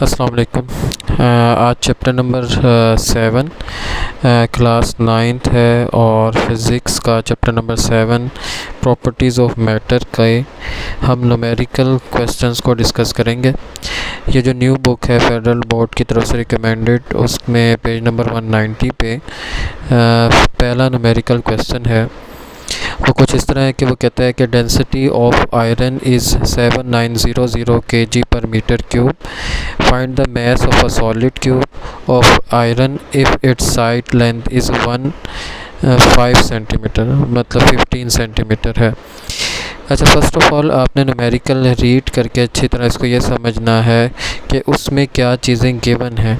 अस्सलाम वालेकुम। आज चैप्टर नंबर 7 क्लास 9th है और फिज़िक्स का chapter number 7 properties of matter के हम न्यूमेरिकल क्वेश्चंस को डिस्कस करेंगे। ये जो न्यू बुक है फेडरल बोर्ड की तरफ से रिकमेंडेड, उसमें पेज नंबर 190 पे पहला न्यूमेरिकल क्वेश्चन है। वो कुछ इस तरह है कि वो कहता है कि density of iron is 7900 kg/m³। Find the mass of a solid cube of iron if it's side length is 5 centimetre, मतलब 15 सेंटीमीटर है। अच्छा, फ़र्स्ट ऑफ़ ऑल आपने न्यूमेरिकल रीड करके अच्छी तरह इसको ये समझना है कि उसमें क्या चीज़ें गिवन हैं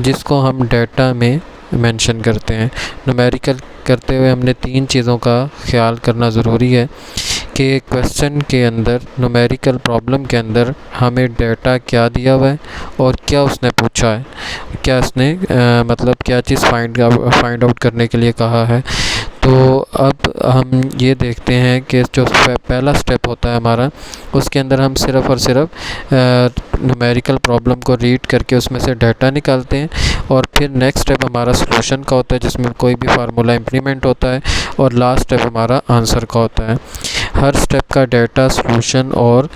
जिसको हम डाटा में मेंशन करते हैं। न्यूमेरिकल करते हुए हमने 3 चीज़ों का ख्याल करना ज़रूरी है कि क्वेश्चन के अंदर, न्यूमेरिकल प्रॉब्लम के अंदर हमें डाटा क्या दिया हुआ है और क्या उसने पूछा है, क्या उसने मतलब क्या चीज़ फाइंड आउट करने के लिए कहा है। तो अब हम ये देखते हैं कि जो पहला स्टेप होता है हमारा, उसके अंदर हम सिर्फ़ और सिर्फ न्यूमेरिकल प्रॉब्लम को रीड करके उसमें से डाटा निकालते हैं और फिर नेक्स्ट स्टेप हमारा सॉल्यूशन का होता है जिसमें कोई भी फार्मूला इम्प्लीमेंट होता है और लास्ट स्टेप हमारा आंसर का होता है। हर स्टेप का डाटा, सॉल्यूशन और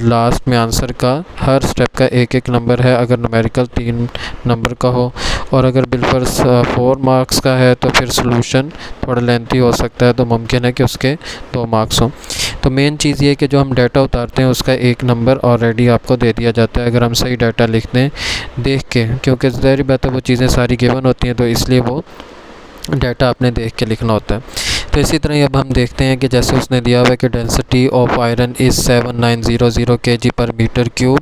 लास्ट में आंसर का हर स्टेप का एक नंबर है अगर न्यूमेरिकल 3 नंबर का हो, और अगर बिलफर्स 4 मार्क्स का है तो फिर सॉल्यूशन थोड़ा लेंथी हो सकता है, तो मुमकिन है कि उसके 2 मार्क्स हों। तो मेन चीज़ ये है कि जो हम डाटा उतारते हैं उसका 1 नंबर ऑलरेडी आपको दे दिया जाता है अगर हम सही डाटा लिखते हैं देख के, क्योंकि ज़ाहिर बात है वो चीज़ें सारी गिवन होती हैं, तो इसलिए वो डाटा आपने देख के लिखना होता है। तो इसी तरह अब हम देखते हैं कि जैसे उसने दिया हुआ है कि density of iron is 7900 kg/m³।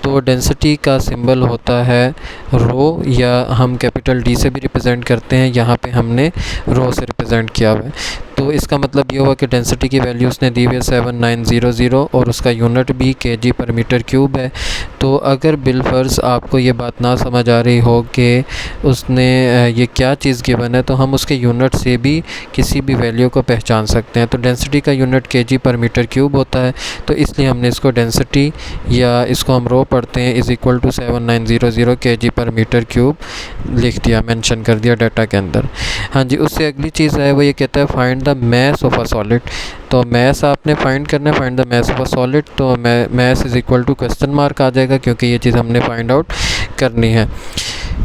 तो डेंसिटी का सिंबल होता है रो, या हम कैपिटल डी से भी रिप्रेजेंट करते हैं, यहाँ पे हमने रो से रिप्रेजेंट किया हुआ है। तो इसका मतलब ये हुआ कि डेंसिटी की वैल्यू उसने दी हुई है 7900 और उसका यूनिट भी kg/m³ है। तो अगर बिलफर्ज आपको ये बात ना समझ आ रही हो कि उसने ये क्या चीज़ गिवन है, तो हम उसके यूनिट से भी किसी भी वैल्यू को पहचान सकते हैं। तो डेंसिटी का यूनिट kg/m³ होता है, तो इसलिए हमने इसको डेंसिटी, या इसको हम रो पढ़ते हैं, = 7900 kg/m³ लिख दिया, मेंशन कर दिया डाटा के अंदर। हाँ जी, उससे अगली चीज़ है वो ये कहता है find the mass of a solid. तो मास आपने फाइंड करना है, find the mass of a solid. तो मास क्वेश्चन मार्क आ जाएगा क्योंकि ये चीज़ हमने फाइंड आउट करनी है।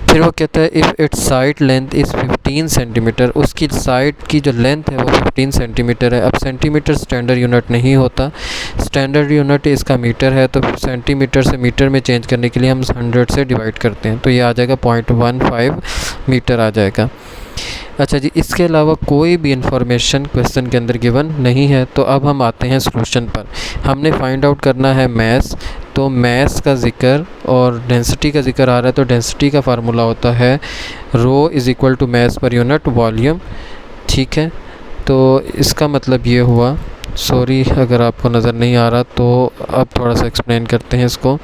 फिर वो कहता है if it's side length is 15 centimetre, उसकी साइड की जो लेंथ है वो 15 सेंटीमीटर है। अब सेंटीमीटर स्टैंडर्ड यूनिट नहीं होता, स्टैंडर्ड यूनिट इसका मीटर है, तो सेंटीमीटर से मीटर में चेंज करने के लिए हम 100 से डिवाइड करते हैं, तो ये आ जाएगा 0.15 मीटर आ जाएगा। अच्छा जी, इसके अलावा कोई भी इंफॉर्मेशन क्वेश्चन के अंदर गिवन नहीं है। तो अब हम आते हैं सॉल्यूशन पर। हमने फाइंड आउट करना है मास, तो मास का ज़िक्र और डेंसिटी का ज़िक्र आ रहा है, तो डेंसिटी का फार्मूला होता है रो = मास पर यूनिट वॉल्यूम। ठीक है, तो इसका मतलब ये हुआ, सॉरी अगर आपको नज़र नहीं आ रहा, तो अब थोड़ा सा एक्सप्लेन करते हैं इसको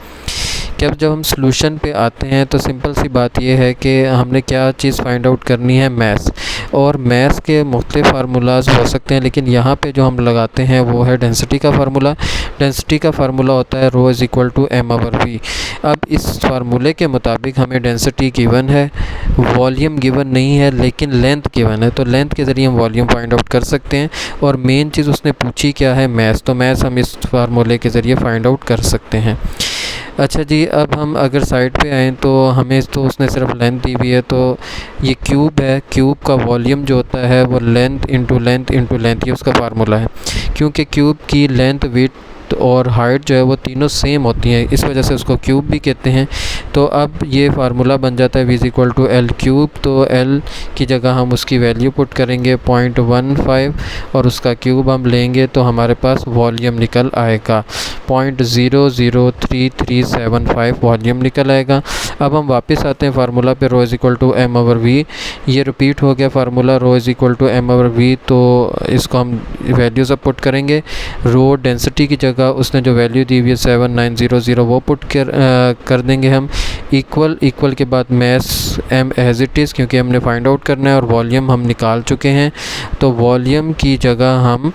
कि अब जब हम सॉल्यूशन पे आते हैं तो सिंपल सी बात यह है कि हमने क्या चीज़ फाइंड आउट करनी है, मास। और मास के मुख्तलिफ फार्मूलाज हो सकते हैं, लेकिन यहाँ पे जो हम लगाते हैं वो है डेंसिटी का फार्मूला। डेंसिटी का फार्मूला होता है रो = m/v। अब इस फार्मूले के मुताबिक हमें डेंसिटी गिवन है, वॉल्यूम गिवन नहीं है, लेकिन लेंथ गिवन है। तो लेंथ के ज़रिए हम वॉल्यूम फाइंड आउट कर सकते हैं, और मेन चीज़ उसने पूछी क्या है, मास। तो मास हम इस फार्मूले के ज़रिए फाइंड आउट कर सकते हैं। अच्छा जी, अब हम अगर साइड पे आएँ तो हमें तो उसने सिर्फ लेंथ दी हुई है, तो ये क्यूब है, क्यूब का वॉल्यूम जो होता है वो length into length into length, ये उसका फार्मूला है। क्योंकि क्यूब की लेंथ, विड्थ और हाइट जो है वो तीनों सेम होती हैं, इस वजह से उसको क्यूब भी कहते हैं। तो अब ये फार्मूला बन जाता है v = l³। तो l की जगह हम उसकी वैल्यू पुट करेंगे 0.15 और उसका क्यूब हम लेंगे, तो हमारे पास वॉल्यूम निकल आएगा 0.003375 वॉल्यूम निकल आएगा। अब हम वापस आते हैं फार्मूला पे, रो = m/v। ये रिपीट हो गया फार्मूला, रो = m/v। तो इसको हम वैल्यूज़ अब पुट करेंगे। रो डेंसिटी की जगह उसने जो वैल्यू दी हुई है 7900 वो पुट कर देंगे हम। इक्वल के बाद मास m एज इट इज़, क्योंकि हमने फाइंड आउट करना है, और वॉल्यूम हम निकाल चुके हैं, तो वॉल्यूम की जगह हम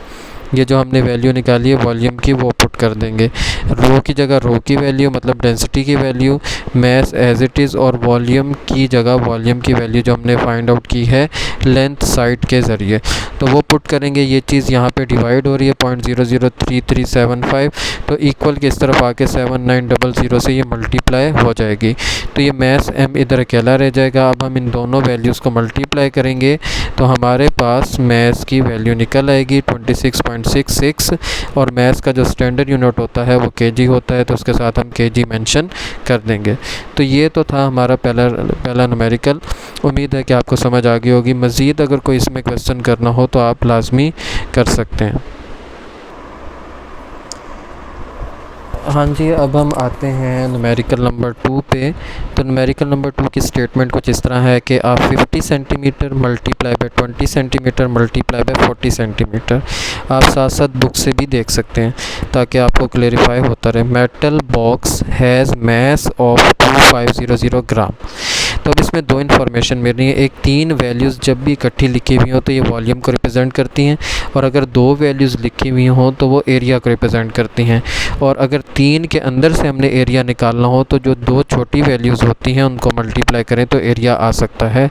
ये जो हमने वैल्यू निकाली है वॉल्यूम की वो पुट कर देंगे। रो की जगह रो की वैल्यू मतलब डेंसिटी की value, mass as it is, और वॉल्यूम की जगह वॉल्यूम की वैल्यू जो हमने फाइंड आउट की है लेंथ साइड के ज़रिए, तो वो पुट करेंगे। ये चीज़ यहाँ पे डिवाइड हो रही है 0.003375, तो इक्वल के इस तरफ आके 7900 से ये मल्टीप्लाई हो जाएगी। तो ये मैस m इधर अकेला रह जाएगा। अब हम इन दोनों वैल्यूज़ को मल्टीप्लाई करेंगे तो हमारे पास मैस की वैल्यू निकल आएगी 26.66, और मैस का जो स्टैंडर्ड यूनिट होता है वो केजी होता है, तो उसके साथ हम केजी मेंशन कर देंगे। तो ये तो था हमारा पहला न्यूमेरिकल। उम्मीद है कि आपको समझ आ गई होगी। मज़ीद अगर कोई इसमें क्वेश्चन करना हो तो आप लाजमी कर सकते हैं। हाँ जी, अब हम आते हैं न्यूमेरिकल नंबर 2 पे। तो न्यूमेरिकल नंबर 2 की स्टेटमेंट कुछ इस तरह है कि आप 50 centimetre multiply by 20 centimetre multiply by 40 centimetre, आप साथ साथ बुक से भी देख सकते हैं ताकि आपको क्लेरिफाई होता रहे। Metal box has mass of 2500 ग्राम। तो अब इसमें दो इन्फॉर्मेशन मिल रही है। एक, 3 वैल्यूज़ जब भी इकट्ठी लिखी हुई हो तो ये वॉल्यूम को रिप्रेजेंट करती हैं, और अगर 2 वैल्यूज़ लिखी हुई हों तो वो एरिया को रिप्रेजेंट करती हैं। और अगर 3 के अंदर से हमने एरिया निकालना हो तो जो 2 छोटी वैल्यूज़ होती हैं उनको मल्टीप्लाई करें तो एरिया आ सकता है।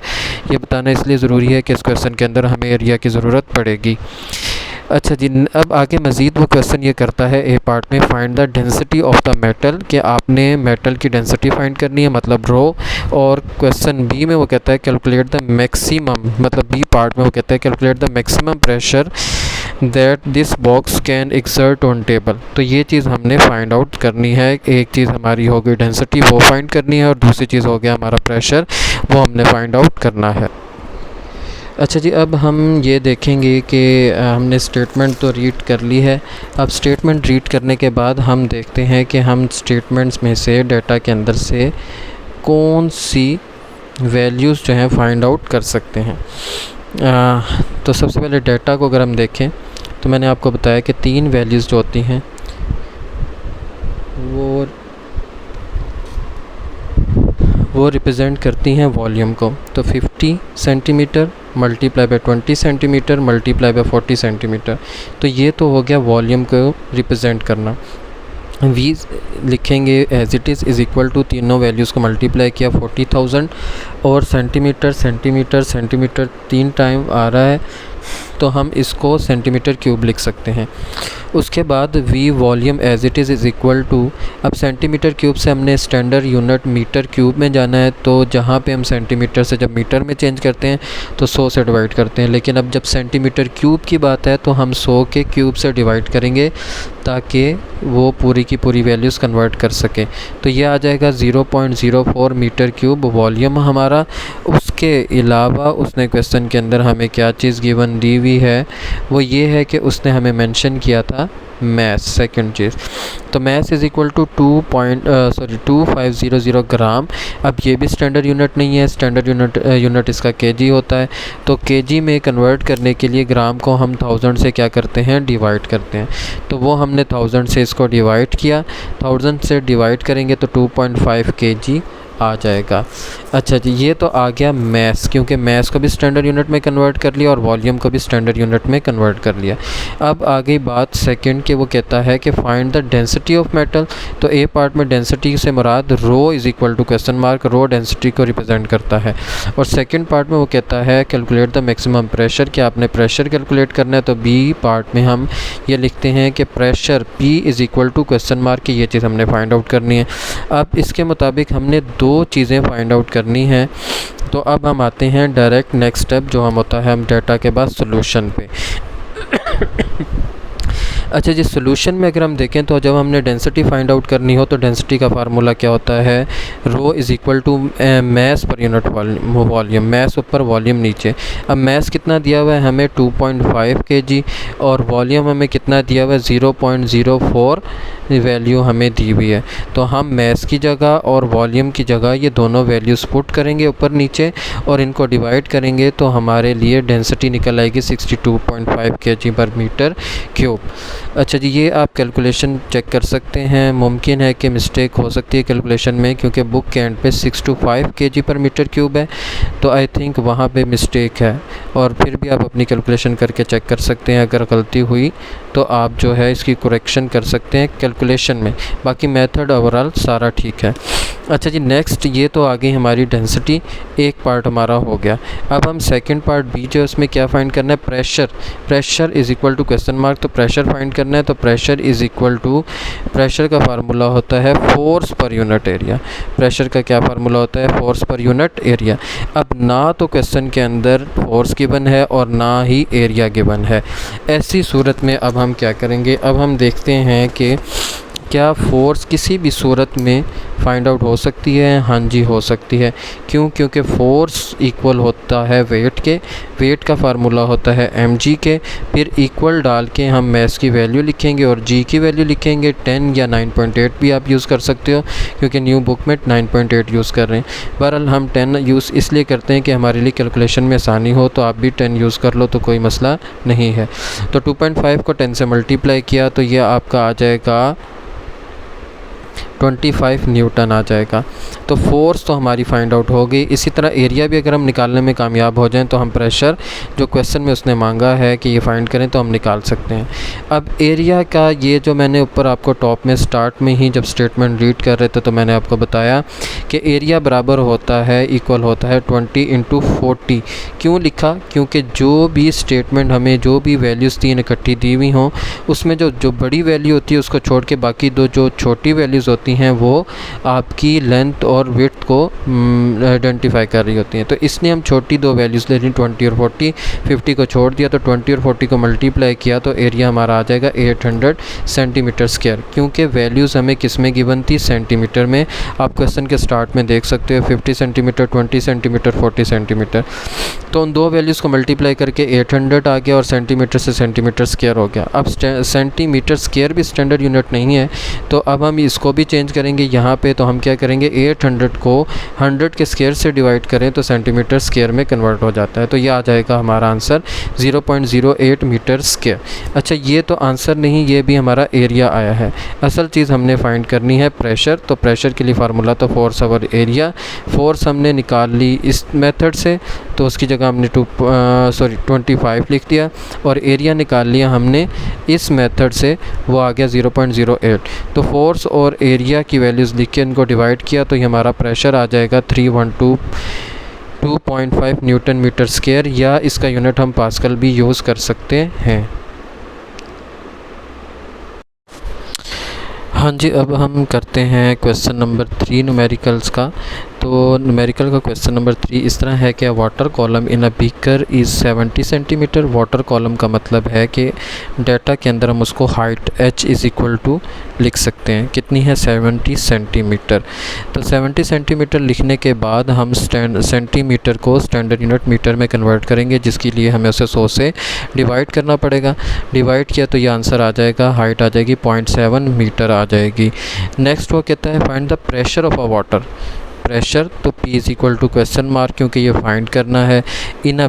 ये बताना इसलिए ज़रूरी है कि इस क्वेश्चन के अंदर हमें एरिया की ज़रूरत पड़ेगी। अच्छा जी, अब आगे मज़ीद वो क्वेश्चन ये करता है ए पार्ट में, find the density of the metal, कि आपने मेटल की डेंसिटी फाइंड करनी है मतलब रो। और क्वेश्चन बी में वो कहता है कैलकुलेट द मैक्सिमम, मतलब बी पार्ट में वो कहता है calculate the maximum pressure that this box can exert on table. तो ये चीज़ हमने फाइंड आउट करनी है। एक चीज़ हमारी हो गई डेंसिटी, वो फाइंड करनी है, और दूसरी चीज़ हो गया हमारा प्रेशर, वो हमने फाइंड आउट करना है। अच्छा जी, अब हम ये देखेंगे कि हमने स्टेटमेंट तो रीड कर ली है। अब स्टेटमेंट रीड करने के बाद हम देखते हैं कि हम स्टेटमेंट्स में से डाटा के अंदर से कौन सी वैल्यूज़ जो हैं फाइंड आउट कर सकते हैं। तो सबसे पहले डाटा को अगर हम देखें तो मैंने आपको बताया कि 3 वैल्यूज़ जो होती हैं वो रिप्रेजेंट करती हैं वॉल्यूम को। तो 50 centimetre multiply by 20 centimetre multiply by 40 centimetre, तो ये तो हो गया वॉल्यूम को रिप्रेजेंट करना। वी लिखेंगे as it is equal to, तीनों वैल्यूज़ को मल्टीप्लाई किया 40,000, और सेंटीमीटर सेंटीमीटर सेंटीमीटर 3 टाइम आ रहा है तो हम इसको सेंटीमीटर क्यूब लिख सकते हैं। उसके बाद we volume as it is equal to, अब सेंटीमीटर क्यूब से हमने स्टैंडर्ड यूनिट मीटर क्यूब में जाना है, तो जहाँ पे हम सेंटीमीटर से जब मीटर में चेंज करते हैं तो 100 से डिवाइड करते हैं, लेकिन अब जब सेंटीमीटर क्यूब की बात है तो हम 100 के क्यूब से डिवाइड करेंगे ताकि वो पूरी की पूरी वैल्यूज़ कन्वर्ट कर सकें। तो ये आ जाएगा 0.04 मीटर क्यूब वॉल्यूम हमारा। उसके अलावा उसने क्वेश्चन के अंदर हमें क्या चीज़ गिवन दी हुई है, वो ये है कि उसने हमें मेंशन किया था मैस, सेकंड चीज़। तो मैस इज़ इक्वल टू 2500 ग्राम। अब ये भी स्टैंडर्ड यूनिट नहीं है, स्टैंडर्ड यूनिट इसका केजी होता है। तो केजी में कन्वर्ट करने के लिए ग्राम को हम 1000 से क्या करते हैं, डिवाइड करते हैं। तो वो हमने 1000 से इसको डिवाइड किया, 1000 से डिवाइड करेंगे तो 2.5 केजी आ जाएगा। अच्छा जी, ये तो आ गया मैस, क्योंकि मैस को भी स्टैंडर्ड यूनिट में कन्वर्ट कर लिया और वॉल्यूम को भी स्टैंडर्ड यूनिट में कन्वर्ट कर लिया। अब आ गई बात सेकंड के, वो कहता है कि find the density of metal. तो ए पार्ट में डेंसिटी से मुराद rho is equal to question mark, rho density को रिप्रेजेंट करता है। और सेकंड पार्ट में वो कहता है कैलकुलेट द मैक्सिमम प्रेशर, कि आपने प्रेशर कैलकुलेट करना है। तो बी पार्ट में हम ये लिखते हैं कि pressure P is equal to question mark की, ये चीज़ हमने फाइंड आउट करनी है। अब इसके मुताबिक हमने 2 चीज़ें फाइंड आउट करनी है। तो अब हम आते हैं डायरेक्ट नेक्स्ट स्टेप जो हम होता है हम डाटा के बाद सॉल्यूशन पे। अच्छा जी, सोल्यूशन में अगर हम देखें तो जब हमने डेंसिटी फाइंड आउट करनी हो तो डेंसिटी का फार्मूला क्या होता है, rho is equal to mass per unit volume, mass ऊपर वॉल्यूम नीचे। अब मैस कितना दिया हुआ है हमें 2.5 kg, और वॉल्यूम हमें कितना दिया हुआ है 0.04 वैल्यू हमें दी हुई है। तो हम मैस की जगह और वॉल्यूम की जगह ये दोनों वैल्यूज़ पुट करेंगे ऊपर नीचे और इनको डिवाइड करेंगे तो हमारे लिए डेंसिटी निकल आएगी 62.5 kg पर मीटर क्यूब। अच्छा जी, ये आप कैलकुलेशन चेक कर सकते हैं। मुमकिन है कि मिस्टेक हो सकती है कैलकुलेशन में, क्योंकि बुक के एंड पे 6 to 5 kg per metre cube है, तो आई थिंक वहाँ पे मिस्टेक है। और फिर भी आप अपनी कैलकुलेशन करके चेक कर सकते हैं। अगर गलती हुई तो आप जो है इसकी करेक्शन कर सकते हैं कैलकुलेशन में। बाकी मेथड ओवरऑल सारा ठीक है। अच्छा जी, नेक्स्ट ये तो आ गई हमारी डेंसिटी, एक पार्ट हमारा हो गया। अब हम सेकंड पार्ट बी जो है उसमें क्या फाइंड करना है, pressure is equal to question mark. तो प्रेशर फाइंड करना है, तो pressure is equal to, pressure का फार्मूला होता है force per unit area. Pressure का क्या फार्मूला होता है, फोर्स पर यूनिट एरिया। अब ना तो क्वेश्चन के अंदर फोर्स गिवन है और ना ही एरिया गिवन है। ऐसी सूरत में अब हम क्या करेंगे, अब हम देखते हैं कि क्या फ़ोर्स किसी भी सूरत में फाइंड आउट हो सकती है। हाँ जी, हो सकती है। क्यों? क्योंकि फ़ोर्स इक्वल होता है वेट के, वेट का फार्मूला होता है mg के, फिर इक्वल डाल के हम मैस की वैल्यू लिखेंगे और g की वैल्यू लिखेंगे 10 या 9.8 भी आप यूज़ कर सकते हो, क्योंकि न्यू बुक में 9.8 यूज़ कर रहे हैं। बहरहाल हम 10 यूज़ इसलिए करते हैं कि हमारे लिए कैलकुलेशन में आसानी हो, तो आप भी 10 यूज़ कर लो तो कोई मसला नहीं है। तो 2.5 को 10 से मल्टीप्लाई किया तो ये आपका आ जाएगा 25 न्यूटन आ जाएगा। तो फोर्स तो हमारी फाइंड आउट हो गई। इसी तरह एरिया भी अगर हम निकालने में कामयाब हो जाएं तो हम प्रेशर जो क्वेश्चन में उसने मांगा है कि ये फाइंड करें तो हम निकाल सकते हैं। अब एरिया का ये जो मैंने ऊपर आपको टॉप में स्टार्ट में ही जब स्टेटमेंट रीड कर रहे थे तो मैंने आपको बताया कि एरिया बराबर होता है, इक्वल होता है 20 × 40। क्यों लिखा? क्योंकि जो भी स्टेटमेंट हमें जो भी वैल्यूज़ 3 इकट्ठी दी हुई हों उसमें जो बड़ी वैल्यू होती है उसको छोड़ के बाकी दो जो छोटी वैल्यूज़ होती हैं वो आपकी लेंथ और विड्थ को आइडेंटिफाई कर रही होती हैं। तो इसलिए हम छोटी दो वैल्यूज़ ले रही 20 और 40। 50 को छोड़ दिया तो 20 और 40 को मल्टीप्लाई किया तो एरिया हमारा आ जाएगा 800 सेंटीमीटर स्क्वायर। क्योंकि वैल्यूज़ हमें किस में गिवन थी, सेंटीमीटर में। आप क्वेश्चन के स्टार्ट में देख सकते हो 50 सेंटीमीटर, 20 सेंटीमीटर, 40 सेंटीमीटर। तो उन दो वैल्यूज़ को मल्टीप्लाई करके 800 आ गया और सेंटीमीटर से सेंटीमीटर स्क्वायर हो गया। अब सेंटीमीटर स्क्वायर भी स्टैंडर्ड यूनिट नहीं है, तो अब हम इसको भी चेंज करेंगे यहाँ पे। तो हम क्या करेंगे, 800 को 100 के स्क्वायर से डिवाइड करें तो सेंटीमीटर स्क्वायर में कन्वर्ट हो जाता है। तो ये आ जाएगा हमारा आंसर 0.08 मीटर स्क्वायर। अच्छा, ये तो आंसर नहीं, ये भी हमारा एरिया आया है। असल चीज़ हमने फाइंड करनी है प्रेशर। तो प्रेशर के लिए फार्मूला तो फोर्स ओवर एरिया। फोर्स हमने निकाल ली इस मेथड से, तो उसकी जगह हमने 25 लिख दिया, और एरिया निकाल लिया हमने इस मेथड से, वो आ गया 0.08। तो फोर्स और एरिया की वैल्यूज़ लिख के इनको डिवाइड किया तो ये हमारा प्रेशर आ जाएगा 312.5 न्यूटन मीटर स्क्वायर, या इसका यूनिट हम पास्कल भी यूज़ कर सकते हैं। हाँ जी, अब हम करते हैं क्वेश्चन नंबर 3 न्यूमेरिकल्स का। तो न्यूमेरिकल का क्वेश्चन नंबर 3 इस तरह है कि water column in a beaker is 70 centimetre. Water column का मतलब है कि डाटा के अंदर हम उसको height h is equal to लिख सकते हैं, कितनी है, 70 सेंटीमीटर। तो 70 सेंटीमीटर लिखने के बाद हम सेंटीमीटर को स्टैंडर्ड यूनिट मीटर में कन्वर्ट करेंगे, जिसके लिए हमें उसे 100 से डिवाइड करना पड़ेगा। डिवाइड किया तो ये आंसर आ जाएगा, हाइट आ जाएगी 0.7 मीटर आ जाएगी। नेक्स्ट वो कहता है find the pressure of a water. Pressure तो P is equal to question mark, क्योंकि ये फाइंड करना है। इन अ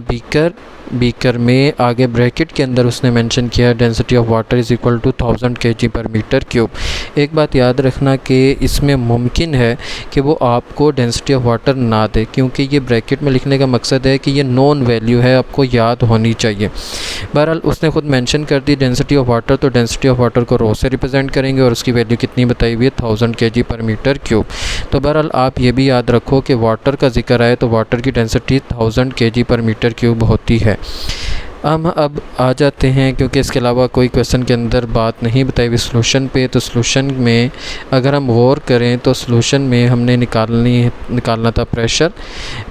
बीकर में आगे ब्रैकेट के अंदर उसने मेंशन किया है density of water is equal to 1000 kg per metre cube. एक बात याद रखना कि इसमें मुमकिन है कि वो आपको डेंसिटी ऑफ वाटर ना दे, क्योंकि ये ब्रैकेट में लिखने का मकसद है कि ये नॉन वैल्यू है, आपको याद होनी चाहिए। बहरहाल उसने खुद मेंशन कर दी डेंसिटी ऑफ वाटर, तो डेंसिटी ऑफ वाटर को रो से रिप्रेजेंट करेंगे और उसकी वैल्यू कितनी बताई हुई है, 1000 kg पर मीटर क्यूब। तो बहरहाल आप ये भी याद रखो कि वाटर का जिक्र आए तो वाटर की density 1000 kg per metre cube होती है। हम अब आ जाते हैं, क्योंकि इसके अलावा कोई क्वेश्चन के अंदर बात नहीं बताई हुई सॉल्यूशन पे। तो सॉल्यूशन में अगर हम गौर करें तो सॉल्यूशन में हमने निकालना था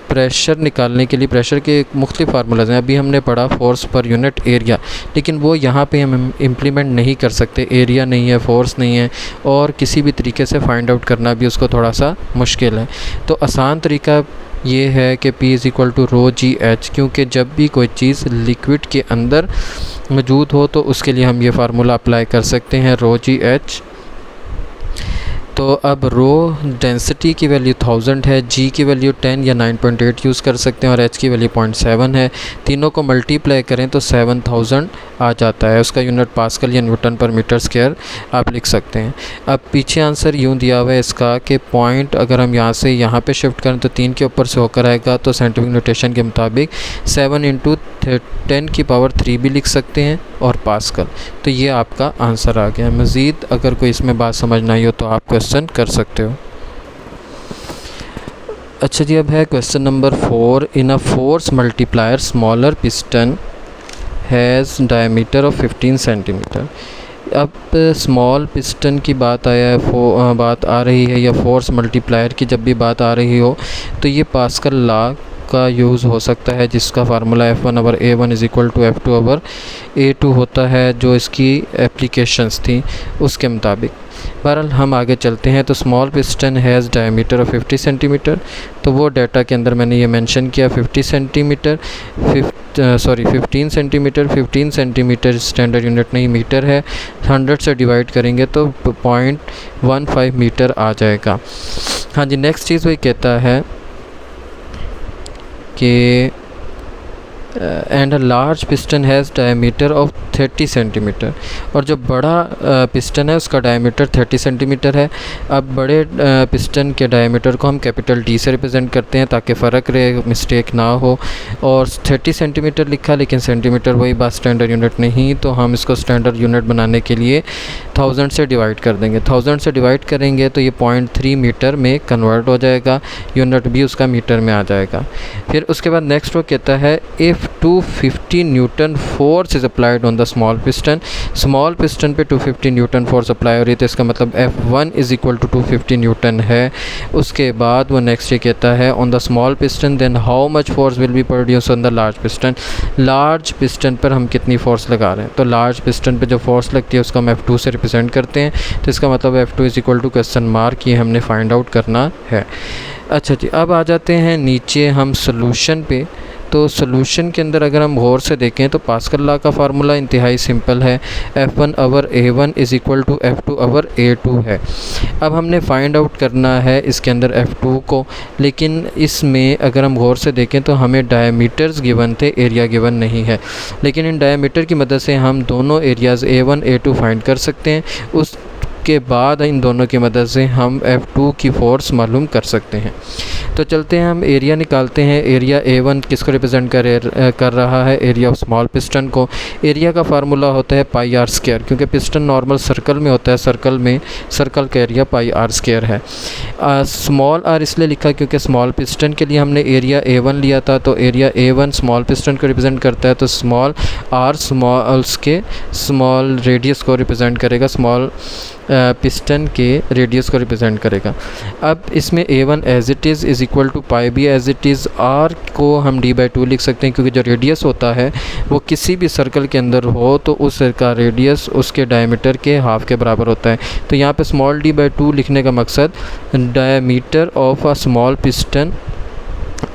प्रेशर निकालने के लिए प्रेशर के मुख्तलिफ फार्मूलाज हैं। अभी हमने पढ़ा फोर्स पर यूनिट एरिया, लेकिन वो यहाँ पे हम इम्प्लीमेंट नहीं कर सकते। एरिया नहीं है, फोर्स नहीं है, और किसी भी तरीके से फाइंड आउट करना भी उसको थोड़ा सा मुश्किल है। तो आसान तरीका ये है कि P is equal to rho g h, क्योंकि जब भी कोई चीज़ लिक्विड के अंदर मौजूद हो तो उसके लिए हम ये फार्मूला अप्लाई कर सकते हैं, रो जी एच। तो अब रो डेंसिटी की वैल्यू 1000 है, जी की वैल्यू 10 या 9.8 यूज़ कर सकते हैं और एच की वैल्यू 0.7 है। तीनों को मल्टीप्लाई करें तो 7000 आ जाता है। उसका यूनिट पास्कल या न्यूटन पर मीटर स्क्वायर आप लिख सकते हैं। अब पीछे आंसर यूँ दिया हुआ है इसका कि पॉइंट अगर हम यहाँ से यहाँ पे शिफ्ट करें तो 3 के ऊपर से होकर आएगा, तो साइंटिफिक नोटेशन के मुताबिक 7 × 10⁻³ भी लिख सकते हैं और पास्कल। तो ये आपका आंसर आ गया। मज़ीद अगर कोई इसमें बात समझ ना आई हो तो आप क्वेश्चन कर सकते हो। अच्छा जी, अब है question number 4। In a force multiplier smaller piston has diameter of 15 centimetre. अब स्मॉल पिस्टन की बात बात आ रही है या फोर्स मल्टीप्लायर की जब भी बात आ रही हो तो ये पास्कल लॉ का यूज़ हो सकता है, जिसका फार्मूला F1/A1 = F2/A2 होता है, जो इसकी एप्लीकेशंस थी उसके मुताबिक। बहरहाल हम आगे चलते हैं। तो small piston has diameter of 50 centimetre, तो वो डाटा के अंदर मैंने ये मेंशन किया 15 सेंटीमीटर। 15 सेंटीमीटर स्टैंडर्ड यूनिट नहीं मीटर है। 100 से डिवाइड करेंगे तो 0.15 मीटर आ जाएगा। हाँ जी, नेक्स्ट चीज़ वही कहता है कि and a large piston has diameter of 30 centimetre, और जो बड़ा पिस्टन है उसका डायमीटर 30 सेंटीमीटर है। अब बड़े पिस्टन के डायमीटर को हम कैपिटल D से रिप्रेजेंट करते हैं ताकि फ़र्क रहे, मिस्टेक ना हो। और 30 सेंटीमीटर लिखा लेकिन सेंटीमीटर वही बात स्टैंडर्ड यूनिट नहीं, तो हम इसको स्टैंडर्ड यूनिट बनाने के लिए 1000 से डिवाइड कर देंगे। 1000 से डिवाइड करेंगे तो ये 0.3 मीटर में कन्वर्ट हो जाएगा, यूनिट भी उसका मीटर में आ जाएगा। फिर उसके बाद नेक्स्ट वो कहता है if 250 Newton force is applied on the small piston. Small piston पे 250 न्यूटन फोर्स अप्लाई हो रही है, तो इसका मतलब F1 = 250 न्यूटन है। उसके बाद वो नेक्स्ट ये कहता है on the small piston then how much force will be produce on the large piston. Large piston पर हम कितनी फोर्स लगा रहे हैं, तो लार्ज पिस्टन पे जो फोर्स लगती है उसको हम F2 से रिप्रेजेंट करते हैं, तो इसका मतलब F2 = ये हमने फाइंड आउट करना है। अच्छा जी, अब आ जाते हैं नीचे हम सोल्यूशन पे। तो सोल्यूशन के अंदर अगर हम गौर से देखें तो पास्कल लॉ का फार्मूला इंतहाई सिंपल है, F1/A1 = F2/A2 है। अब हमने फाइंड आउट करना है इसके अंदर F2 को, लेकिन इसमें अगर हम गौर से देखें तो हमें डायमीटर्स गिवन थे, एरिया गिवन नहीं है। लेकिन इन डायमीटर की मदद से हम दोनों एरियाज़ A1 A2 फाइंड कर सकते हैं। उसके बाद इन दोनों की मदद से हम F2 की फोर्स मालूम कर सकते हैं। तो चलते हैं, हम एरिया निकालते हैं। एरिया A1 किसको रिप्रेजेंट कर रहा है, एरिया ऑफ स्मॉल पिस्टन को। एरिया का फार्मूला होता है πr², क्योंकि पिस्टन नॉर्मल सर्कल में होता है, सर्कल का एरिया πr² है। स्मॉल r इसलिए लिखा क्योंकि स्मॉल पिस्टन के लिए हमने एरिया A1 लिया था, तो एरिया A1 स्मॉल पिस्टन को रिप्रेजेंट करता है, तो स्मॉल r स्मॉल रेडियस को रिप्रेजेंट करेगा, स्मॉल पिस्टन के रेडियस को रिप्रेजेंट करेगा। अब इसमें A1 as it is πb as it is. r को हम d/2 लिख सकते हैं, क्योंकि जो रेडियस होता है वो किसी भी सर्कल के अंदर हो तो उस का रेडियस उसके डायमीटर के हाफ के बराबर होता है। तो यहाँ पे स्मॉल d/2 लिखने का मकसद diameter of a small piston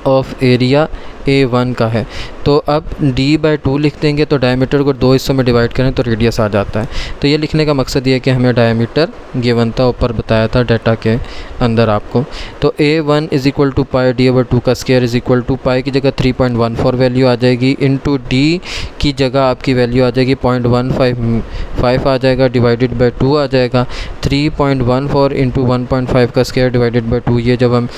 of area A1 का है। तो अब d/2 लिख देंगे तो डायमीटर को 2 हिस्सों में डिवाइड करें तो रेडियस आ जाता है। तो ये लिखने का मकसद ये है कि हमें डायमीटर गिवन था, ऊपर बताया था डाटा के अंदर आपको। तो A1 = π d/2 का स्क्वायर π की जगह 3.14 वैल्यू आ जाएगी, इनटू d की जगह आपकी वैल्यू आ जाएगी 0.155 आ जाएगा, /2 आ जाएगा। 3.14 × 1.5 का स्क्वायर /2। ये जब हम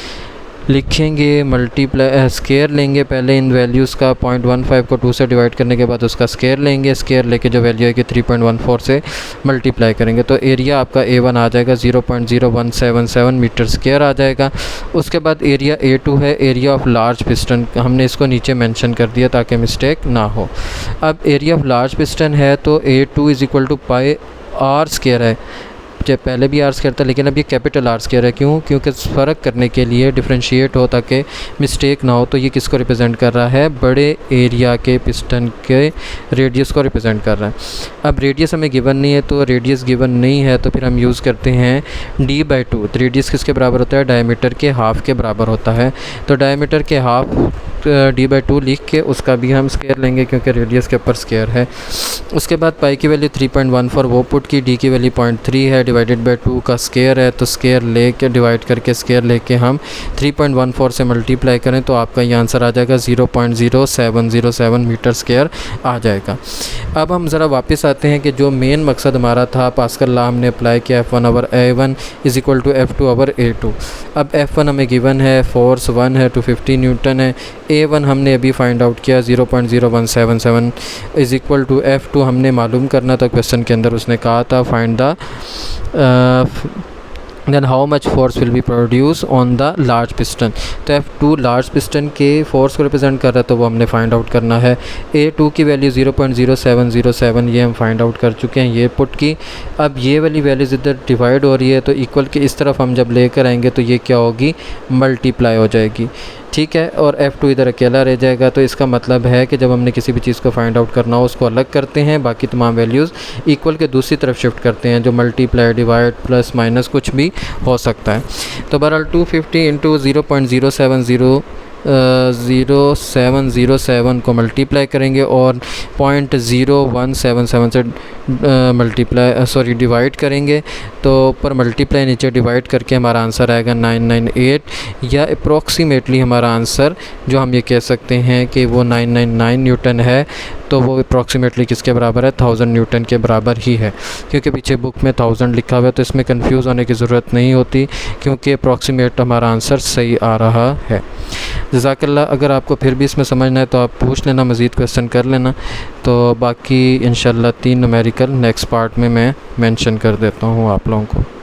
लिखेंगे मल्टीप्लाई स्केयर लेंगे पहले इन वैल्यूज़ का, 0.15 को 2 से डिवाइड करने के बाद उसका स्केयर लेंगे, स्केयर लेके जो वैल्यू आएगी 3.14 से मल्टीप्लाई करेंगे, तो एरिया आपका A1 आ जाएगा 0.0177 मीटर स्केयर आ जाएगा। उसके बाद एरिया A2 है, एरिया ऑफ लार्ज पिस्टन, हमने इसको नीचे मेंशन कर दिया ताकि मिस्टेक ना हो। अब एरिया ऑफ लार्ज पिस्टन है तो A2 = πr² है, जब पहले भी r² था लेकिन अब ये कैपिटल R² है। क्यों? क्योंकि फ़र्क करने के लिए, डिफ्रेंशिएट हो ताकि मिस्टेक ना हो, तो ये किसको रिप्रेजेंट कर रहा है, बड़े एरिया के पिस्टन के रेडियस को रिप्रेजेंट कर रहा है। अब रेडियस हमें गिवन नहीं है, तो रेडियस गिवन नहीं है तो फिर हम यूज़ करते हैं d/2। तो रेडियस किसके बराबर होता है, डायमीटर के हाफ़ के बराबर होता है। तो डायमीटर के हाफ़ d/2 लिख के उसका भी हम स्क्वायर लेंगे क्योंकि रेडियस के ऊपर स्क्वायर है। उसके बाद पाई की वैल्यू 3.14 वो पुट की, डी की वैल्यू 0.3 है, डिवाइडेड बाई 2 का स्क्वायर है, तो स्क्वायर लेके डिवाइड करके स्क्वायर लेके हम 3.14 से मल्टीप्लाई करें तो आपका ये आंसर आ जाएगा 0.0707 मीटर स्क्वायर आ जाएगा। अब हम ज़रा वापस आते हैं कि जो मेन मकसद हमारा था, पास्कल लॉ हमने अप्लाई किया, F1/A1 is equal to F2/A2। अब F1 हमें गिवन है, फोर्स 1 है, 250 न्यूटन है। A1 हमने अभी फाइंड आउट किया 0.0177 इज़ इक्वल टू F2 हमने मालूम करना था, क्वेश्चन के अंदर उसने कहा था find the then how much force will be produce on the large piston. तो F2 लार्ज पिस्टन के फोर्स को रिप्रेजेंट कर रहा है, तो वो हमने फाइंड आउट करना है। A2 की वैल्यू 0.0707 ये हम फाइंड आउट कर चुके हैं, ये पुट की। अब ये वाली वैल्यूज़ इधर डिवाइड हो रही है, तो इक्वल के इस तरफ हम जब लेकर आएंगे तो ये क्या होगी, मल्टीप्लाई हो जाएगी, ठीक है। और F2 इधर अकेला रह जाएगा। तो इसका मतलब है कि जब हमने किसी भी चीज़ को फाइंड आउट करना हो उसको अलग करते हैं, बाकी तमाम वैल्यूज़ इक्वल के दूसरी तरफ शिफ्ट करते हैं, जो मल्टीप्लाई, डिवाइड, प्लस, माइनस कुछ भी हो सकता है। तो बहरहाल 250 इंटू 0.0707 को मल्टीप्लाई करेंगे और 0.0177 से डिवाइड करेंगे, तो ऊपर मल्टीप्लाई नीचे डिवाइड करके हमारा आंसर आएगा 998, या अप्रॉक्सीमेटली हमारा आंसर जो हम ये कह सकते हैं कि वो 999 न्यूटन है। तो वो अप्रॉक्सीमेटली किसके बराबर है, 1000 न्यूटन के बराबर ही है, क्योंकि पीछे बुक में 1000 लिखा हुआ है, तो इसमें कंफ्यूज होने की ज़रूरत नहीं होती क्योंकि अप्रॉक्सीमेट हमारा आंसर सही आ रहा है। जज़ाकल्लाह। अगर आपको फिर भी इसमें समझना है तो आप पूछ लेना, मज़ीद क्वेश्चन कर लेना। तो बाकी इंशाल्लाह 3 न्यूमेरिकल नेक्स्ट पार्ट में मैं मेंशन कर देता हूँ आप लोगों को।